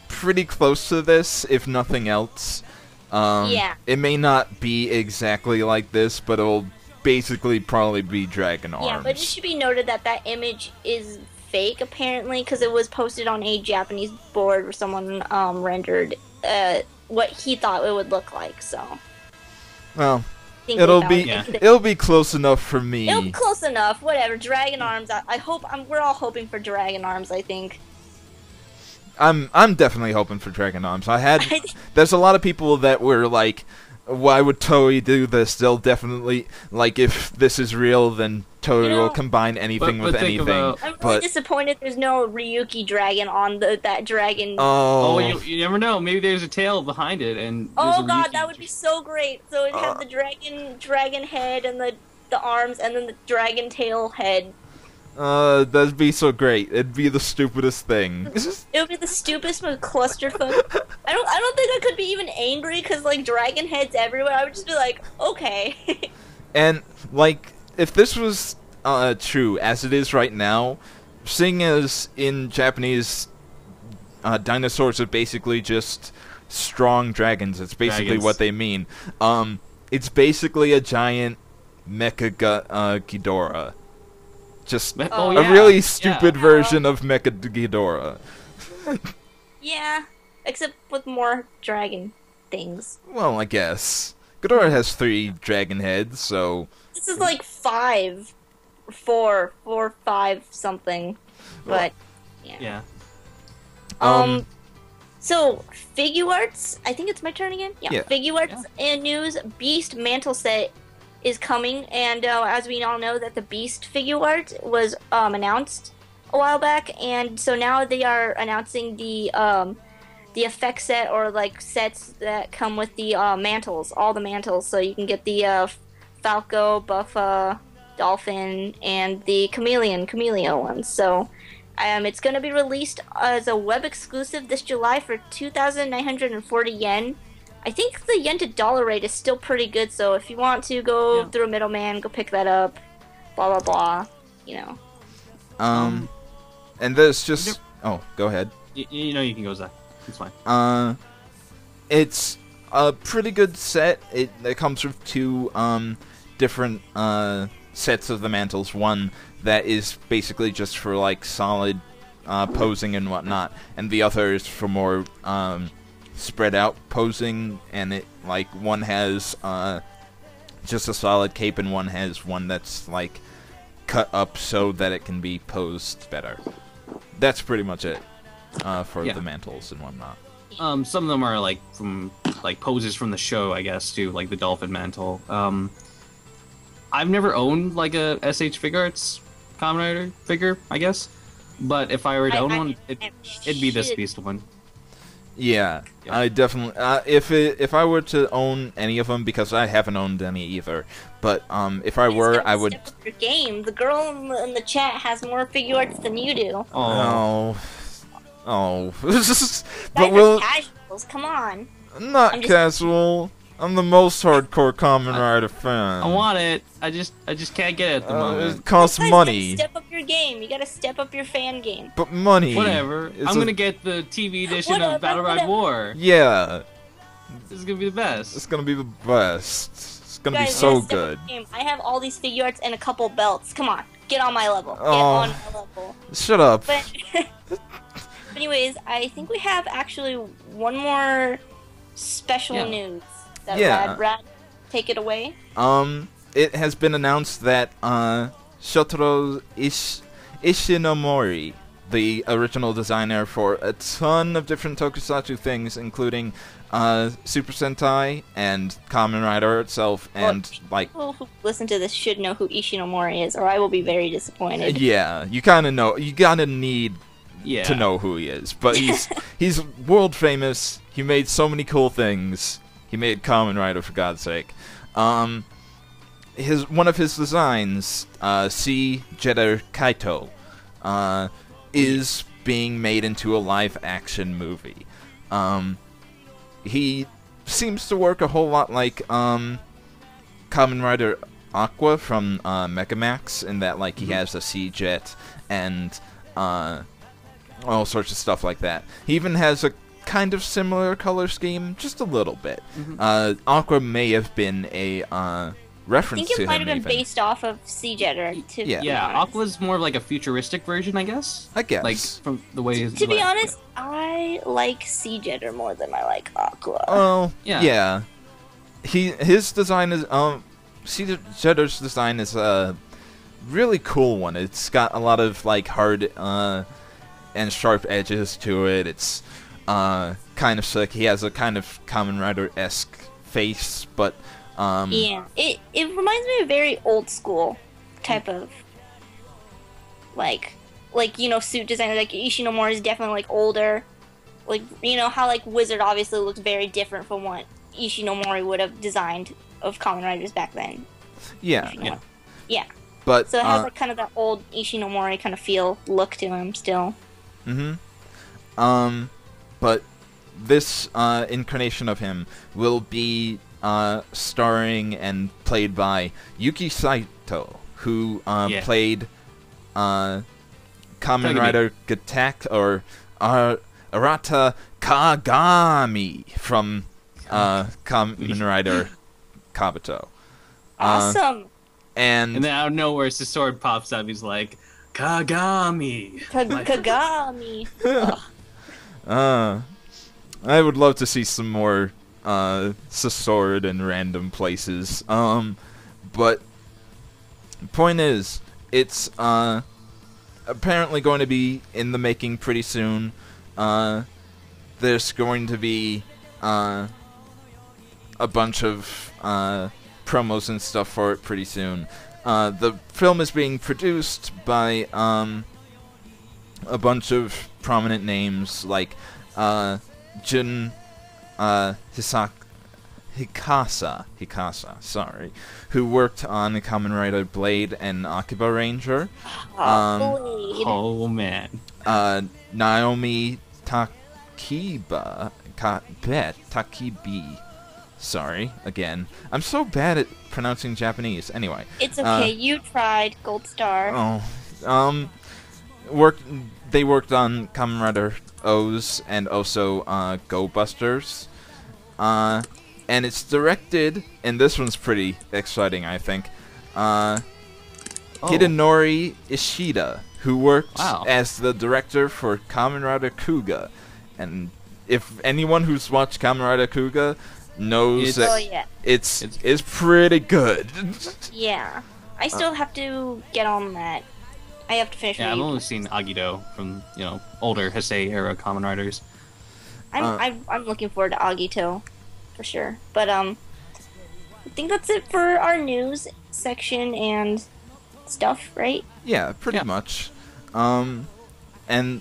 pretty close to this, if nothing else. It may not be exactly like this, but it'll basically probably be dragon arms. Yeah, but it should be noted that that image is fake, apparently, because it was posted on a Japanese board where someone rendered what he thought it would look like. So, well, it'll be close enough for me. It'll be close enough. Whatever, dragon arms. I hope we're all hoping for dragon arms. I think. I'm definitely hoping for dragon arms. There's a lot of people that were like, why would Toei do this? They'll definitely, like, if this is real, then Toei will combine anything with anything. I'm really disappointed there's no Ryuki dragon on that dragon. Oh, you never know. Maybe there's a tail behind it, and oh god, that would be so great. So it'd have the dragon head and the arms, and then the dragon tail head. That'd be so great. It'd be the stupidest thing. It would be the stupidest most clusterfuck. I don't think I could be even angry, because like dragon heads everywhere. I would just be like, okay. And like, if this was true as it is right now, seeing as in Japanese dinosaurs are basically just strong dragons. It's basically what they mean. It's basically a giant Mecha Ghidorah. Just a really stupid version of Mecha Ghidorah. Yeah, except with more dragon things. Well, I guess. Ghidorah has 3 dragon heads, so... This is like 5. 4, 5 something. But, yeah. So, Figuarts, I think it's my turn again? Yeah. Figuarts and news, Beast Mantle Set is coming, and as we all know that the Beast Figuart was announced a while back, and so now they are announcing the effect set, or like sets that come with the mantles, all the mantles, so you can get the Falco, Buffa, Dolphin, and the Chameleon ones. So it's going to be released as a web exclusive this July for 2,940 yen. I think the yen to dollar rate is still pretty good, so if you want to go through a middleman, go pick that up, blah blah blah, you know. And there's just... Oh, go ahead. You know you can go, Zach. It's fine. It's a pretty good set. It comes with 2 different sets of the mantles. One that is basically just for like solid posing and whatnot, and the other is for more spread out posing, and it like one has just a solid cape, and one has one that's like cut up so that it can be posed better. That's pretty much it for the mantles and whatnot. Some of them are like from like poses from the show, I guess, too, like the dolphin mantle. I've never owned like a SH Figuarts Kamen Rider figure, I guess, but if I were to own one, it'd be this Beast one. Yeah, I definitely. If I were to own any of them, because I haven't owned any either, but if I were, I would. Your game. The girl in the chat has more Figuarts than you do. Oh. But we'll casuals. Come on. Not casual. I'm the most hardcore Kamen Rider fan. I want it. I just can't get it at the moment. It costs money. Step up your game. You gotta step up your fan game. But money. Whatever. I'm gonna get the TV edition of Battle Ride War. Yeah. This is gonna be the best. It's gonna be the best. It's gonna be so good. I have all these figure arts and a couple belts. Come on, get on my level. Get on my level. Shut up. But anyways, I think we have actually one more special news. Brad, take it away. It has been announced that Shotaro Ishinomori, the original designer for a ton of different tokusatsu things, including Super Sentai and Kamen Rider itself, and people who listen to this should know who Ishinomori is, or I will be very disappointed. Yeah, you kind of know. You gotta need to know who he is, but he's world famous. He made so many cool things. He made Kamen Rider, for God's sake. One of his designs, C. Jeter Kaito, is being made into a live-action movie. He seems to work a whole lot like Kamen Rider Aqua from Megamax, in that he has a C-Jet and all sorts of stuff like that. He even has a kind of similar color scheme, just a little bit. Aqua may have been a reference to him. I think it might have been based off of C-Jetter. Aqua's more like a futuristic version, I guess. From the way. To be honest, I like C-Jetter more than I like Aqua. Oh, yeah. His design is C-Jetter's design is a really cool one. It's got a lot of hard and sharp edges to it. It's kind of slick. He has a kind of Kamen Rider-esque face, but it reminds me of very old school type of suit design. Ishinomori is definitely older. How Wizard obviously looks very different from what Ishinomori would have designed of Kamen Riders back then. Yeah. But so it has kind of that old Ishinomori kind of look to him still. But this incarnation of him will be starring and played by Yuki Saito, who played Kamen Rider Gatak, or Arata Kagami from Kamen Rider Kabuto. Awesome! And then out of nowhere, his sword pops up. He's like, Kagami! Kagami! I would love to see some more sword in random places. But point is, it's apparently going to be in the making pretty soon. There's going to be a bunch of promos and stuff for it pretty soon. The film is being produced by a bunch of prominent names like Jun Hikasa, who worked on Kamen Rider Blade and Akiba Ranger. Oh man. Naomi Takibi. Sorry, again. I'm so bad at pronouncing Japanese. Anyway. It's okay, you tried, Gold Star. They worked on Kamen Rider O's and also Go Busters. And it's directed, and this one's pretty exciting, I think, Hidenori Ishida, who worked as the director for Kamen Rider Kuga. And if anyone who's watched Kamen Rider Kuga knows it's pretty good. Yeah. I still have to get on that. I have to finish. Yeah, I've only seen Agito from older Heisei era Kamen Riders. I'm looking forward to Agito, for sure. But I think that's it for our news section and stuff, right? Yeah, pretty much. And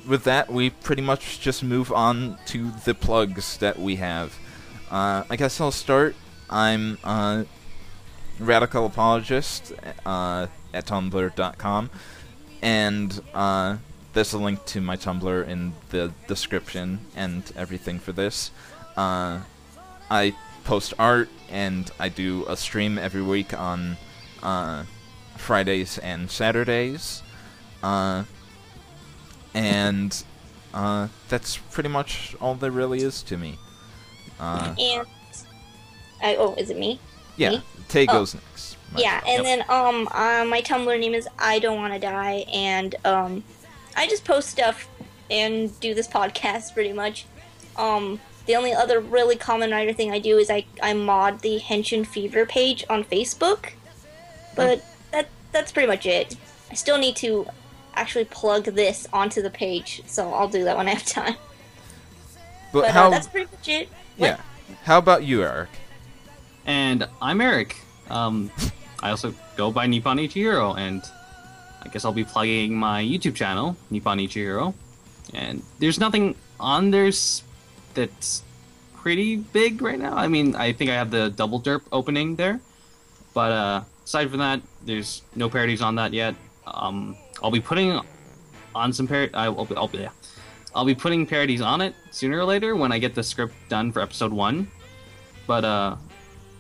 with that, we pretty much just move on to the plugs that we have. I guess I'll start. I'm Radical Apologist at tumblr.com. And there's a link to my Tumblr in the description and everything for this. I post art, and I do a stream every week on Fridays and Saturdays. And that's pretty much all there really is to me. Is it me? Yeah, me? Tay goes next. Then my Tumblr name is I Don't Wanna Die, and I just post stuff and do this podcast pretty much. The only other really Kamen Rider thing I do is I mod the Henshin Fever page on Facebook, but that's pretty much it. I still need to actually plug this onto the page, so I'll do that when I have time. But that's pretty much it. Yeah. How about you, Eric? And I'm Eric. I also go by NipponIchiHero, and I guess I'll be plugging my YouTube channel, NipponIchiHero. And there's nothing on there that's pretty big right now. I mean, I think I have the Double Derp opening there. But aside from that, there's no parodies on that yet. I'll be putting on some I'll be putting parodies on it sooner or later when I get the script done for episode 1. But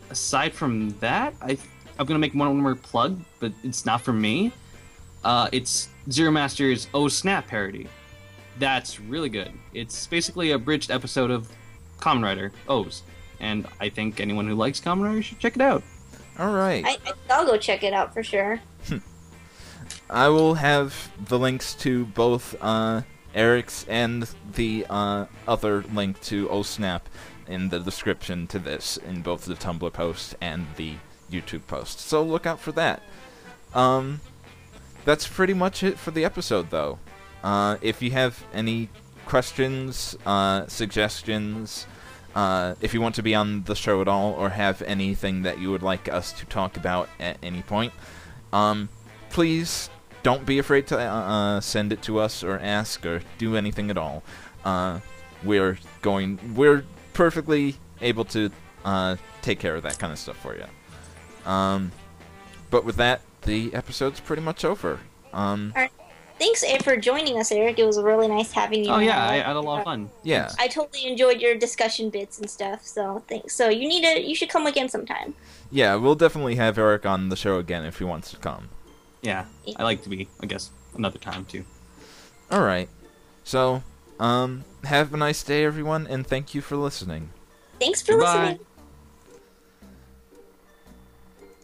aside from that, I'm gonna make one more plug, but it's not from me. It's Zero Master's Oh Snap parody. That's really good. It's basically a bridged episode of Kamen Rider O's, and I think anyone who likes Kamen Rider should check it out. All right. I'll go check it out for sure. I will have the links to both Eric's and the other link to Oh Snap in the description to this, in both the Tumblr post and the YouTube post. So look out for that. That's pretty much it for the episode, though. If you have any questions, suggestions, if you want to be on the show at all, or have anything that you would like us to talk about at any point, please don't be afraid to send it to us or ask or do anything at all. We're perfectly able to take care of that kind of stuff for you. But with that, the episode's pretty much over. All right. Thanks for joining us, Eric. It was really nice having you. Oh yeah, I had a lot of fun. Yeah, I totally enjoyed your discussion bits and stuff. So thanks. So you should come again sometime. Yeah, we'll definitely have Eric on the show again if he wants to come. Yeah, I like to be, I guess, another time too. All right. So, have a nice day, everyone, and thank you for listening. Thanks for listening.